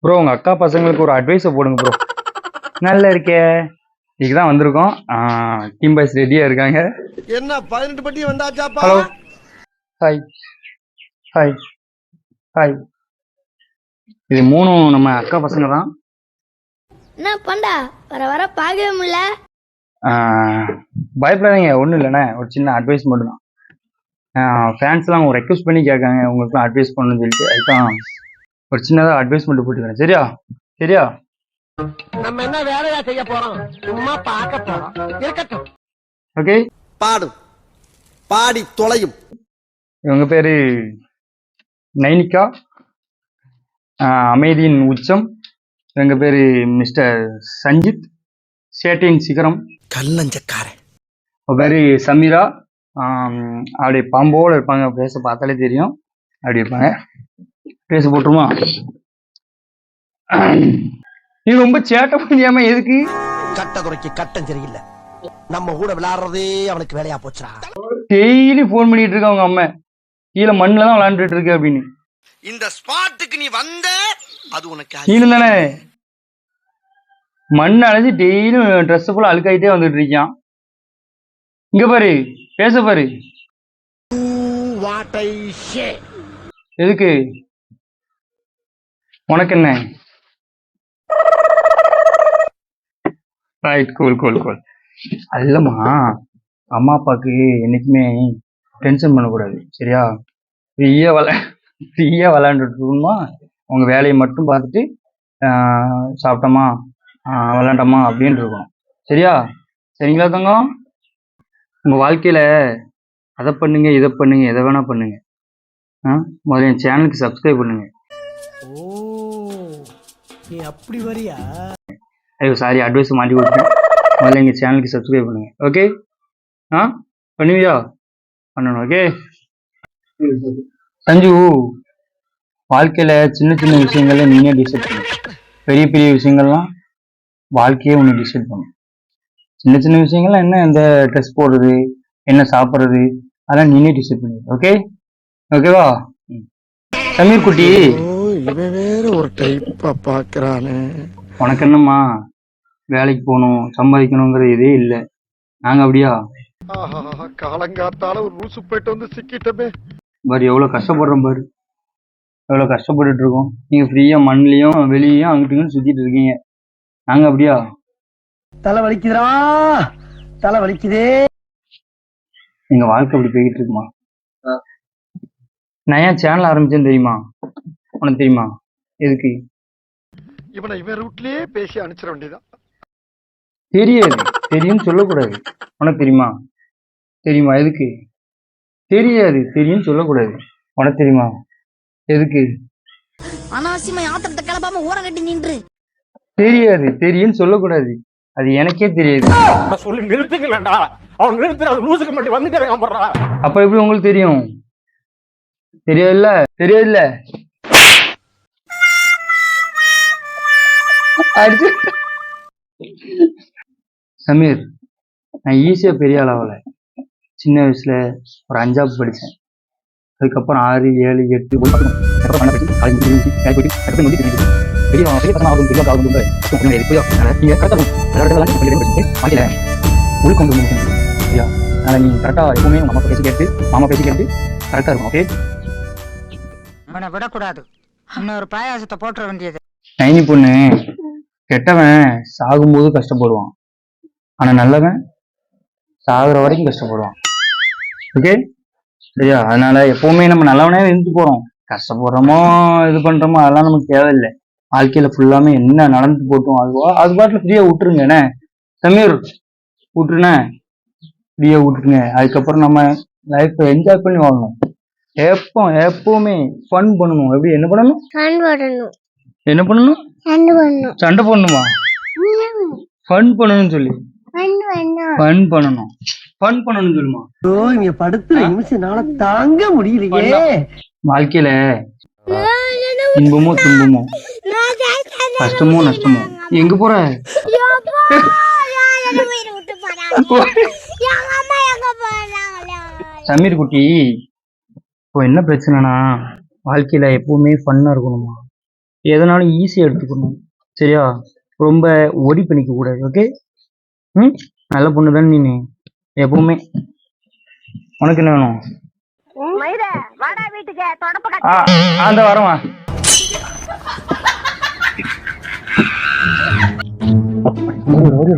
Bro உங்க அக்கா பசங்களுக்கு ஒரு அட்வைஸை போடுங்க ப்ரோ. நல்லா இருக்கே. இதுதான் வந்திருக்கோம். டீம் பாய்ஸ் ரெடியா இருக்காங்க. என்ன 18 பட்டி வந்தாச்சாப்பா? Hello, hi hi hi. இது மூணும் நம்ம அக்கா பசங்க தான். என்ன பண்டா வர வர பார்க்கவே முடியல. பயப்படாதீங்க, ஒன்றும் இல்லைண்ணே, ஒரு சின்ன அட்வைஸ் மட்டும் தான். ஃபேன்ஸ்லாம் அவங்க ரெக்வஸ்ட் பண்ணி கேட்காங்க உங்களுக்குலாம் அட்வைஸ் பண்ணணும்னு சொல்லிட்டு, அதுதான் ஒரு சின்னதாக அட்வைஸ் மட்டும் போட்டுக்கிறேன். சரியா சரியா? நம்ம என்ன வேலையா செய்ய போறோம்? சும்மா பார்க்க போறோம். இருக்கட்டும். ஓகே. பாடும் பாடி தொலையும். இவங்க பேரு நைனிகா, அமைதியின் உச்சம். இவங்க பேரு மிஸ்டர் சஞ்சித், சேட்டையின் சிகரம். கல்லஞ்சக்காரன். அவங்க பேரு சமீரா. அப்படி பாம்போடு இருப்பாங்க, பேச பார்த்தாலே தெரியும். அப்படி இருப்பாங்க. பேச போட்டுருமா? நீ ரொம்ப சேட்டை பண்ணியாம எதுக்கு? கட்ட குறைக்கு கட்டம் சரியில்லை. நம்ம கூட விளையாடுறதே அவனுக்கு வேலையா போச்சுடா. டெய்லி போன் பண்ணிட்டு இருக்க அவங்க அம்மா, கீழே மண்ணில் தான் விளையாண்டுட்டு இருக்கு அப்படின்னு. இந்த ஸ்பாட்டுக்கு நீ வந்த அது உனக்கு நீனும் தானே மண் அழைச்சி டெய்லியும் ட்ரெஸ் ஃபுல்லா அழுக்காயிட்டே வந்துட்டு இருக்கான். இங்க பாரு, பேச பாரு. எதுக்கு உனக்கு என்ன? Right, cool cool cool. அது இல்லம்மா, அம்மா அப்பாவுக்கு என்னைக்குமே டென்ஷன் பண்ணக்கூடாது, சரியா? ஃப்ரீயா விளையாண்டுட்டு இருக்கணுமா, உங்க வேலையை மட்டும் பார்த்துட்டு சாப்பிட்டோமா விளையாண்டோமா அப்படின்னு இருக்கணும், சரியா? சரிங்களா தங்கம்? உங்க வாழ்க்கையில அதை பண்ணுங்க இதை பண்ணுங்க, எதை வேணா பண்ணுங்க. முதல்ல என் சேனலுக்கு சப்ஸ்கிரைப் பண்ணுங்க. ஓ, நீ அப்படி வரியா? ஐயோ சாரி, அட்வைஸ் மாட்டி கொடுத்தேன். முதல்ல எங்கள் சேனலுக்கு சப்ஸ்கிரைப் பண்ணுங்க. ஓகே? பண்ணுவியா? பண்ணணும். ஓகே சஞ்சு, வாழ்க்கையில் சின்ன சின்ன விஷயங்கள்ல நீயே டிசைட் பண்ணு. பெரிய பெரிய விஷயங்கள்லாம் வாழ்க்கையே ஒன்று டிசைட் பண்ணும். சின்ன சின்ன விஷயங்கள்லாம் என்ன, இந்த ட்ரெஸ் போடுறது, என்ன சாப்பிட்றது, அதெல்லாம் நீனே டிசைட் பண்ணு. ஓகே? ஓகேவா? சமீர் குட்டி, இவன் வேற ஒரு டைப்பா பாக்குறானே. உனக்கு என்னம்மா, வேலைக்கு போகணும் சம்பாதிக்கணுங்கிற இதே இல்லை. நாங்கள் அப்படியா? காலங்காத்தால ஒரு ரூசு போயிட்டு வந்து சிக்கிட்டமே. பாரு எவ்வளோ கஷ்டப்படுறோம், பாரு எவ்வளோ கஷ்டப்பட்டுட்டு இருக்கோம். நீங்கள் ஃப்ரீயாக மண்ணிலையும் வெளியேயும் அங்கிட்டு இங்கிட்டு சுற்றிட்டு இருக்கீங்க. நாங்கள் அப்படியா? தலை வலிக்குதுடா, தலை வலிக்குதே. எங்கள் வாழ்க்கை அப்படி போய்கிட்டு இருக்குமா? நான் ஏன் சேனல் ஆரம்பிச்சேன்னு தெரியுமா? உனக்கு தெரியுமா? எதுக்கு? இவன் ரூட்லயே பேசி அனுப்பிச்சிட வேண்டியதான். தெரியாது, தெரியும்னு சொல்லக்கூடாது. உனக்கு தெரியுமா? தெரியுமா? எதுக்கு? தெரியாது, தெரியும்னு சொல்லக்கூடாது. உனக்கு தெரியுமா? எதுக்கு? அனாவசியமா ஆத்திரத்தை கிளப்பாம ஓரம் கட்டி நின்று. தெரியாது, தெரியும்னு சொல்லக்கூடாது. அது எனக்கே தெரியாது. சொல்லி நிறுத்துக்கலடா, அவன் நிறுத்துற லூசுக்கு மட்டும் வந்துட்டே போடுறா. அப்ப எப்படி உங்களுக்கு தெரியும்? தெரியாதுல்ல, தெரியாதுல்ல. சமீர், நான் ஈஸியா பெரிய ஆளாவல. சின்ன வயசுல ஒரு 5ஆவது படித்தேன். அதுக்கப்புறம் 6, 7, 8 ஒழுக்கம் சரியா? அதனால நீ கரெக்டா எப்பவுமே உங்க அம்மா பேசி கேட்டு மாமா பேசி கேட்டு கரெக்டா இருக்கும். ஓகே? அவனை விடக்கூடாது, இன்னொரு பாயாசத்தை போட்டுற வேண்டியது. நைனி பொண்ணு, கெட்டவன் சாகும்போது கஷ்டப்படுவான், ஆனா நல்லவன் சாகுற வரைக்கும் கஷ்டப்படுவான். ஓகே? சரியா? அதனால எப்பவுமே நம்ம நல்லவனே இருந்து போறோம். கஷ்டப்படுறோமோ இது பண்றோமோ அதெல்லாம் நமக்கு தேவையில்லை. வாழ்க்கையில ஃபுல்லாமே என்ன நடந்து போட்டோம் அது பாட்டுல ஃப்ரீயா விட்டுருங்க. என்ன சமீர், விட்டுருனே, ஃப்ரீயா விட்டுருங்க. அதுக்கப்புறம் நம்ம லைஃப் என்ஜாய் பண்ணி வாழணும். எப்பவுமே ஃபன் பண்ணணும். எப்படி? என்ன பண்ணணும்? என்ன பண்ணணும்? சண்டை பண்ணணுமா? ஃபன் பண்ணணும்னு சொல்லி ஃபன் பண்ணணும். ஃபன் பண்ணணும் சொல்லுமா? இங்க படுத்துற நிமிஷம்னால தாங்க முடியலையே. வாழ்க்கையில இன்பமோ துன்பமோ கஷ்டமோ நஷ்டமோ எங்க போற? சமீர் குட்டி, இப்போ என்ன பிரச்சனைனா வாழ்க்கையில எப்பவுமே ஃபன்னா இருக்கணுமா? எதனாலும் ஈஸியாக எடுத்துக்கணும், சரியா? ரொம்ப ஒடி பண்ணிக்க கூடாது, ஓகே? ம், நல்ல பொண்ணு தானே நீ எப்பவுமே. உனக்கு என்ன வேணும்? வாடா வீட்டுக்கு தொடப்ப அந்த வரமா. ஓடி